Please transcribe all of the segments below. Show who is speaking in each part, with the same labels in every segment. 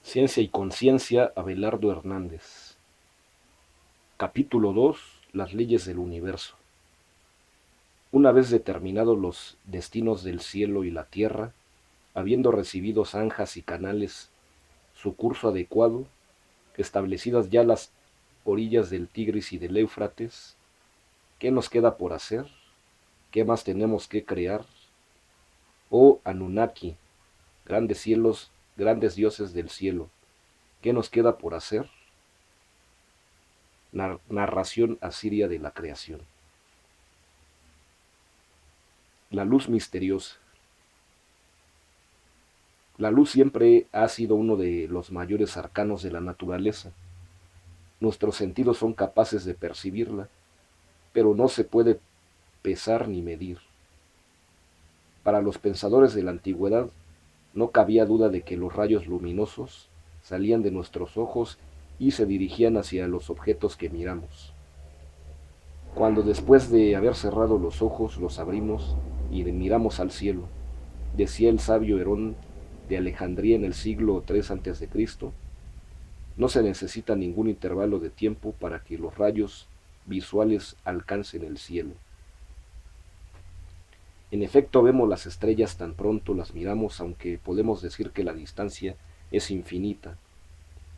Speaker 1: Ciencia y Conciencia, Abelardo Hernández. Capítulo 2. Las leyes del universo. Una vez determinados los destinos del cielo y la tierra, habiendo recibido zanjas y canales su curso adecuado, establecidas ya las orillas del Tigris y del Éufrates, ¿qué nos queda por hacer? ¿Qué más tenemos que crear? Oh Anunnaki, grandes cielos, grandes dioses del cielo, ¿qué nos queda por hacer? Narración asiria de la creación. La luz misteriosa. La luz siempre ha sido uno de los mayores arcanos de la naturaleza. Nuestros sentidos son capaces de percibirla, pero no se puede pesar ni medir. Para los pensadores de la antigüedad, no cabía duda de que los rayos luminosos salían de nuestros ojos y se dirigían hacia los objetos que miramos. Cuando después de haber cerrado los ojos los abrimos y miramos al cielo, decía el sabio Herón de Alejandría en el siglo III a.C., no se necesita ningún intervalo de tiempo para que los rayos visuales alcancen el cielo. En efecto, vemos las estrellas tan pronto las miramos, aunque podemos decir que la distancia es infinita,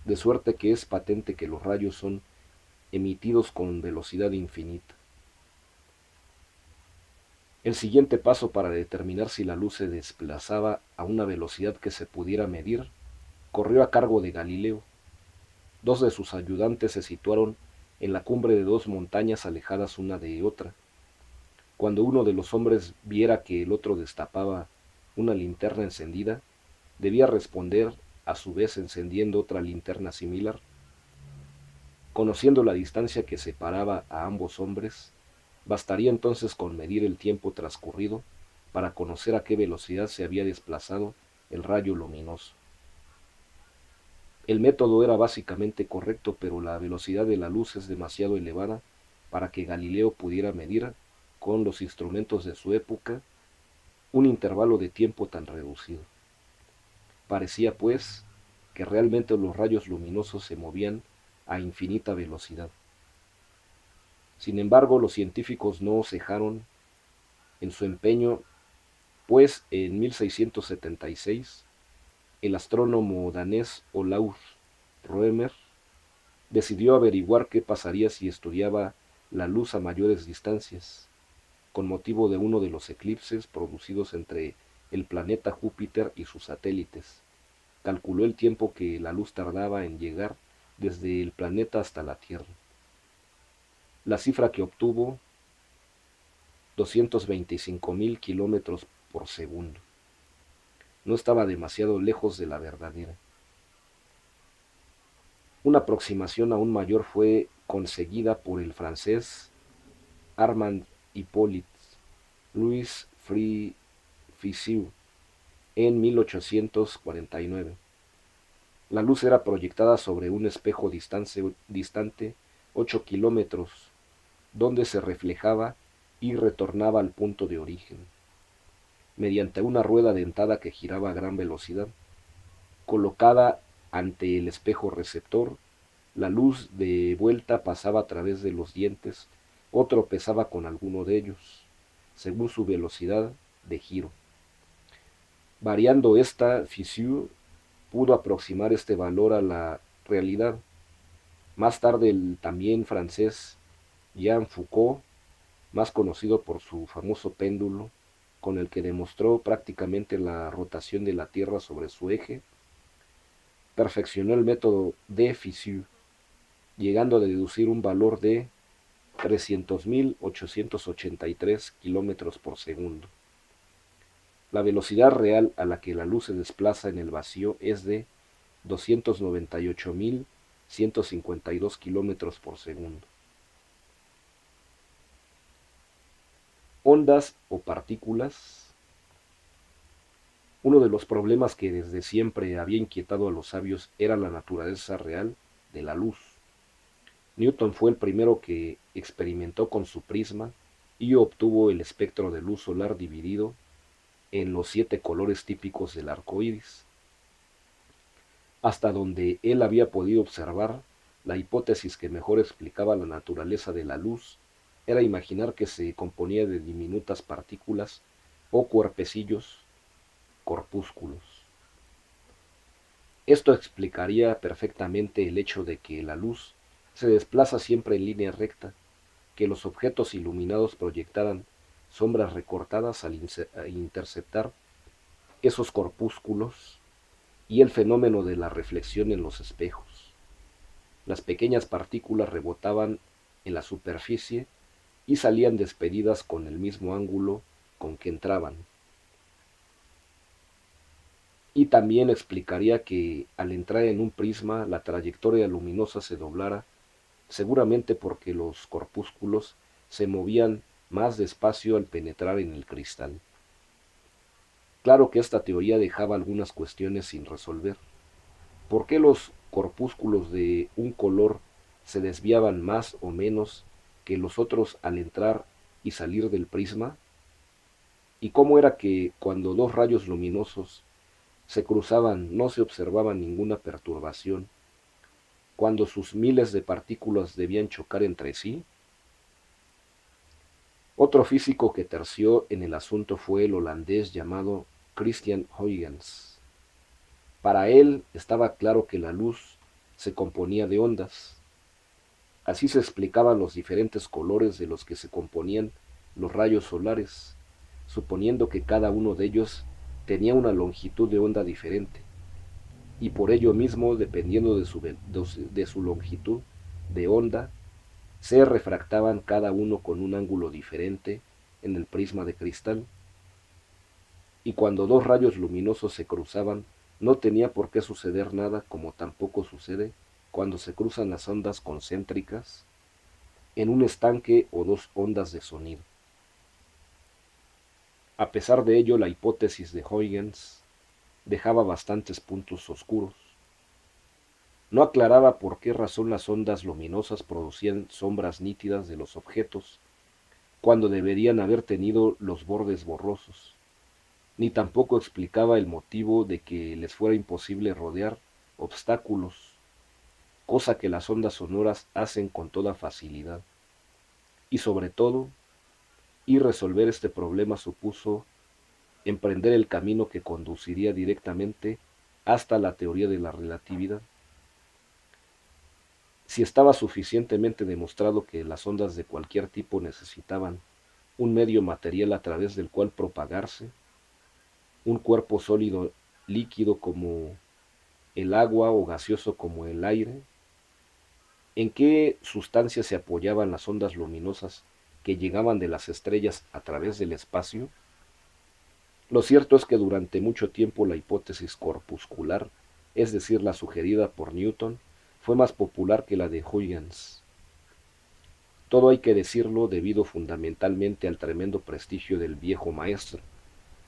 Speaker 1: de suerte que es patente que los rayos son emitidos con velocidad infinita. El siguiente paso para determinar si la luz se desplazaba a una velocidad que se pudiera medir corrió a cargo de Galileo. Dos de sus ayudantes se situaron en la cumbre de dos montañas alejadas una de otra. Cuando uno de los hombres viera que el otro destapaba una linterna encendida, debía responder a su vez encendiendo otra linterna similar. Conociendo la distancia que separaba a ambos hombres, bastaría entonces con medir el tiempo transcurrido para conocer a qué velocidad se había desplazado el rayo luminoso. El método era básicamente correcto, pero la velocidad de la luz es demasiado elevada para que Galileo pudiera medir con los instrumentos de su época un intervalo de tiempo tan reducido. Parecía, pues, que realmente los rayos luminosos se movían a infinita velocidad. Sin embargo, los científicos no cejaron en su empeño, pues en 1676 el astrónomo danés Olaus Rømer decidió averiguar qué pasaría si estudiaba la luz a mayores distancias, con motivo de uno de los eclipses producidos entre el planeta Júpiter y sus satélites. Calculó el tiempo que la luz tardaba en llegar desde el planeta hasta la Tierra. La cifra que obtuvo, 225.000 kilómetros por segundo. No estaba demasiado lejos de la verdadera. Una aproximación aún mayor fue conseguida por el francés Armand Hippolyte Louis Fizeau en 1849. La luz era proyectada sobre un espejo distante 8 kilómetros, donde se reflejaba y retornaba al punto de origen, mediante una rueda dentada que giraba a gran velocidad. Colocada ante el espejo receptor, la luz de vuelta pasaba a través de los dientes o tropezaba con alguno de ellos, según su velocidad de giro. Variando esta, Fizeau pudo aproximar este valor a la realidad. Más tarde el también francés Jean Foucault, más conocido por su famoso péndulo, con el que demostró prácticamente la rotación de la Tierra sobre su eje, perfeccionó el método de Fizeau, llegando a deducir un valor de 300.883 kilómetros por segundo. La velocidad real a la que la luz se desplaza en el vacío es de 298.152 kilómetros por segundo. Ondas o partículas. Uno de los problemas que desde siempre había inquietado a los sabios era la naturaleza real de la luz. Newton fue el primero que experimentó con su prisma y obtuvo el espectro de luz solar dividido en los 7 colores típicos del arco iris. Hasta donde él había podido observar, la hipótesis que mejor explicaba la naturaleza de la luz era imaginar que se componía de diminutas partículas o cuerpecillos, corpúsculos. Esto explicaría perfectamente el hecho de que la luz se desplaza siempre en línea recta, que los objetos iluminados proyectaran sombras recortadas al interceptar esos corpúsculos y el fenómeno de la reflexión en los espejos. Las pequeñas partículas rebotaban en la superficie y salían despedidas con el mismo ángulo con que entraban. Y también explicaría que al entrar en un prisma la trayectoria luminosa se doblara, seguramente porque los corpúsculos se movían más despacio al penetrar en el cristal. Claro que esta teoría dejaba algunas cuestiones sin resolver. ¿Por qué los corpúsculos de un color se desviaban más o menos que los otros al entrar y salir del prisma? ¿Y cómo era que cuando dos rayos luminosos se cruzaban no se observaba ninguna perturbación, cuando sus miles de partículas debían chocar entre sí? Otro físico que terció en el asunto fue el holandés llamado Christian Huygens. Para él estaba claro que la luz se componía de ondas. Así se explicaban los diferentes colores de los que se componían los rayos solares, suponiendo que cada uno de ellos tenía una longitud de onda diferente, y por ello mismo, dependiendo de su longitud de onda, se refractaban cada uno con un ángulo diferente en el prisma de cristal, y cuando dos rayos luminosos se cruzaban, no tenía por qué suceder nada, como tampoco sucede cuando se cruzan las ondas concéntricas en un estanque o dos ondas de sonido. A pesar de ello, la hipótesis de Huygens dejaba bastantes puntos oscuros. No aclaraba por qué razón las ondas luminosas producían sombras nítidas de los objetos, cuando deberían haber tenido los bordes borrosos, ni tampoco explicaba el motivo de que les fuera imposible rodear obstáculos, cosa que las ondas sonoras hacen con toda facilidad. Y sobre todo, resolver este problema supuso emprender el camino que conduciría directamente hasta la teoría de la relatividad. Si estaba suficientemente demostrado que las ondas de cualquier tipo necesitaban un medio material a través del cual propagarse, un cuerpo sólido líquido como el agua o gaseoso como el aire, ¿en qué sustancia se apoyaban las ondas luminosas que llegaban de las estrellas a través del espacio? Lo cierto es que durante mucho tiempo la hipótesis corpuscular, es decir, la sugerida por Newton, fue más popular que la de Huygens. Todo hay que decirlo debido fundamentalmente al tremendo prestigio del viejo maestro.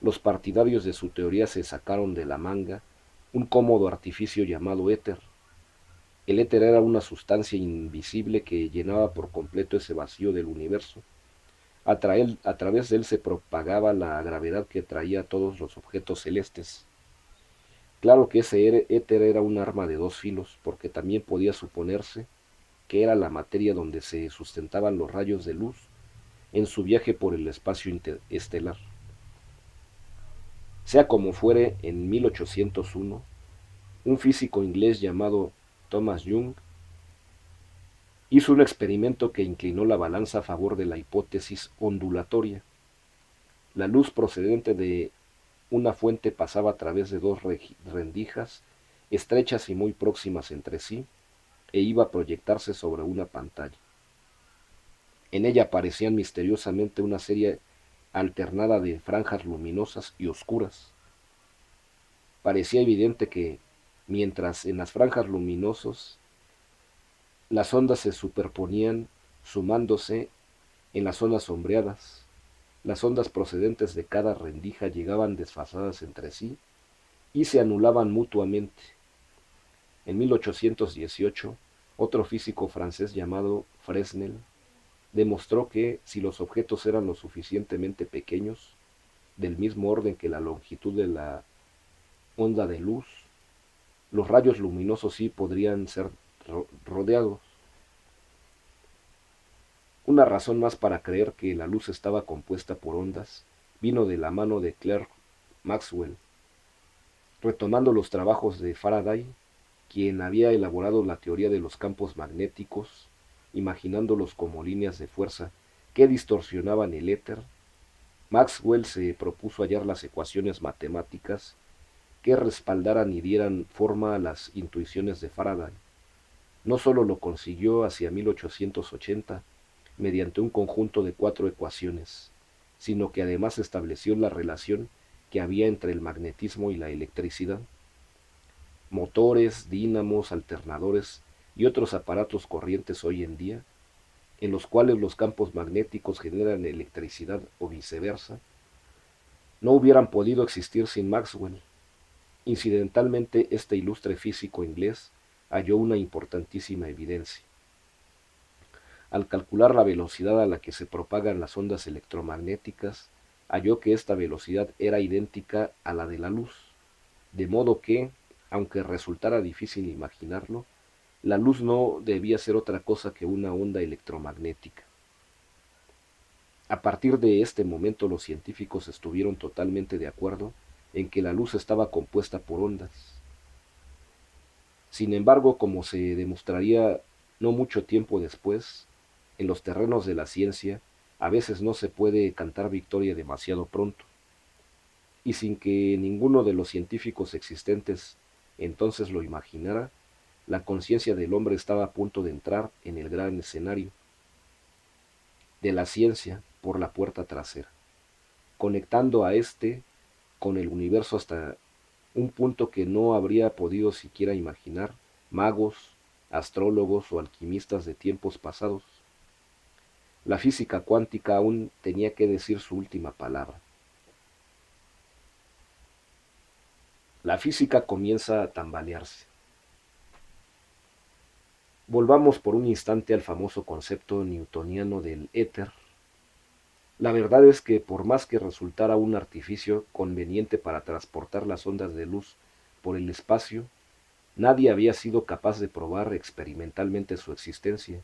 Speaker 1: Los partidarios de su teoría se sacaron de la manga un cómodo artificio llamado éter. El éter era una sustancia invisible que llenaba por completo ese vacío del universo. A través de él se propagaba la gravedad que traía a todos los objetos celestes. Claro que ese éter era un arma de dos filos, porque también podía suponerse que era la materia donde se sustentaban los rayos de luz en su viaje por el espacio interestelar. Sea como fuere, en 1801, un físico inglés llamado Thomas Young hizo un experimento que inclinó la balanza a favor de la hipótesis ondulatoria. La luz procedente de una fuente pasaba a través de dos rendijas estrechas y muy próximas entre sí e iba a proyectarse sobre una pantalla. En ella aparecían misteriosamente una serie alternada de franjas luminosas y oscuras. Parecía evidente que, mientras en las franjas luminosas las ondas se superponían sumándose en las zonas sombreadas, las ondas procedentes de cada rendija llegaban desfasadas entre sí y se anulaban mutuamente. En 1818, otro físico francés llamado Fresnel demostró que si los objetos eran lo suficientemente pequeños, del mismo orden que la longitud de la onda de luz, Los rayos luminosos sí podrían ser rodeados. Una razón más para creer que la luz estaba compuesta por ondas vino de la mano de Clerk Maxwell, retomando los trabajos de Faraday, quien había elaborado la teoría de los campos magnéticos, imaginándolos como líneas de fuerza que distorsionaban el éter. Maxwell se propuso hallar las ecuaciones matemáticas que respaldaran y dieran forma a las intuiciones de Faraday. No solo lo consiguió hacia 1880 mediante un conjunto de 4 ecuaciones, sino que además estableció la relación que había entre el magnetismo y la electricidad. Motores, dínamos, alternadores y otros aparatos corrientes hoy en día, en los cuales los campos magnéticos generan electricidad o viceversa, no hubieran podido existir sin Maxwell. Incidentalmente, este ilustre físico inglés halló una importantísima evidencia. Al calcular la velocidad a la que se propagan las ondas electromagnéticas, halló que esta velocidad era idéntica a la de la luz, de modo que, aunque resultara difícil imaginarlo, la luz no debía ser otra cosa que una onda electromagnética. A partir de este momento los científicos estuvieron totalmente de acuerdo en que la luz estaba compuesta por ondas. Sin embargo, como se demostraría no mucho tiempo después, en los terrenos de la ciencia a veces no se puede cantar victoria demasiado pronto, y sin que ninguno de los científicos existentes entonces lo imaginara, la conciencia del hombre estaba a punto de entrar en el gran escenario de la ciencia por la puerta trasera, conectando a éste con el universo hasta un punto que no habría podido siquiera imaginar magos, astrólogos o alquimistas de tiempos pasados. La física cuántica aún tenía que decir su última palabra. La física comienza a tambalearse. Volvamos por un instante al famoso concepto newtoniano del éter. La verdad es que por más que resultara un artificio conveniente para transportar las ondas de luz por el espacio, nadie había sido capaz de probar experimentalmente su existencia,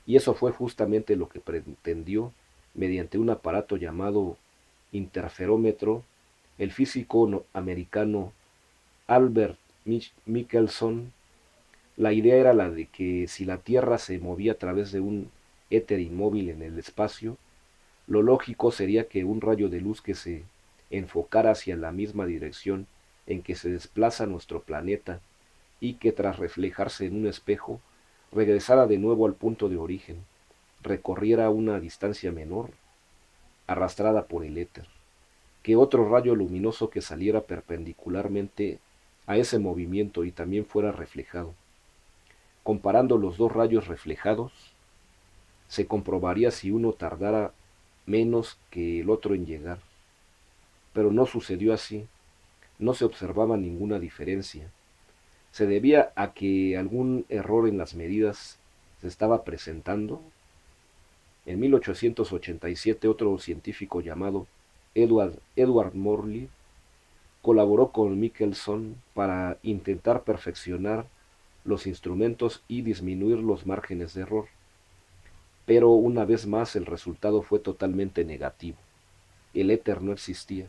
Speaker 1: y eso fue justamente lo que pretendió, mediante un aparato llamado interferómetro, el físico americano Albert Michelson. La idea era la de que si la Tierra se movía a través de un éter inmóvil en el espacio, lo lógico sería que un rayo de luz que se enfocara hacia la misma dirección en que se desplaza nuestro planeta y que tras reflejarse en un espejo, regresara de nuevo al punto de origen, recorriera una distancia menor, arrastrada por el éter, que otro rayo luminoso que saliera perpendicularmente a ese movimiento y también fuera reflejado. Comparando los dos rayos reflejados, se comprobaría si uno tardara menos que el otro en llegar. Pero no sucedió así, no se observaba ninguna diferencia. ¿Se debía a que algún error en las medidas se estaba presentando? En 1887 otro científico llamado Edward Morley colaboró con Michelson para intentar perfeccionar los instrumentos y disminuir los márgenes de error. Pero una vez más el resultado fue totalmente negativo. El éter no existía.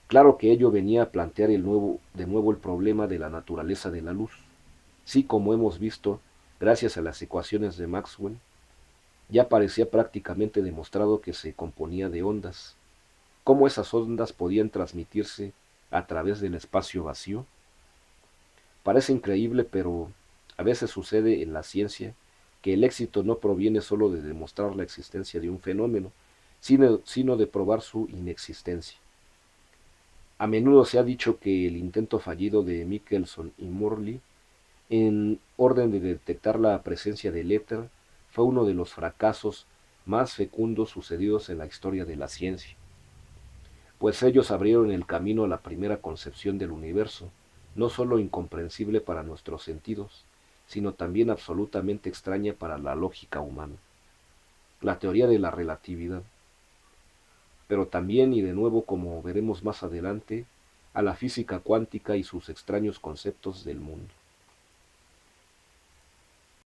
Speaker 1: Claro que ello venía a plantear de nuevo el problema de la naturaleza de la luz. Sí, como hemos visto, gracias a las ecuaciones de Maxwell, ya parecía prácticamente demostrado que se componía de ondas. ¿Cómo esas ondas podían transmitirse a través del espacio vacío? Parece increíble, pero a veces sucede en la ciencia que el éxito no proviene solo de demostrar la existencia de un fenómeno, sino de probar su inexistencia. A menudo se ha dicho que el intento fallido de Michelson y Morley en orden de detectar la presencia del éter fue uno de los fracasos más fecundos sucedidos en la historia de la ciencia, pues ellos abrieron el camino a la primera concepción del universo, no solo incomprensible para nuestros sentidos, sino también absolutamente extraña para la lógica humana, la teoría de la relatividad. Pero también, y de nuevo como veremos más adelante, a la física cuántica y sus extraños conceptos del mundo.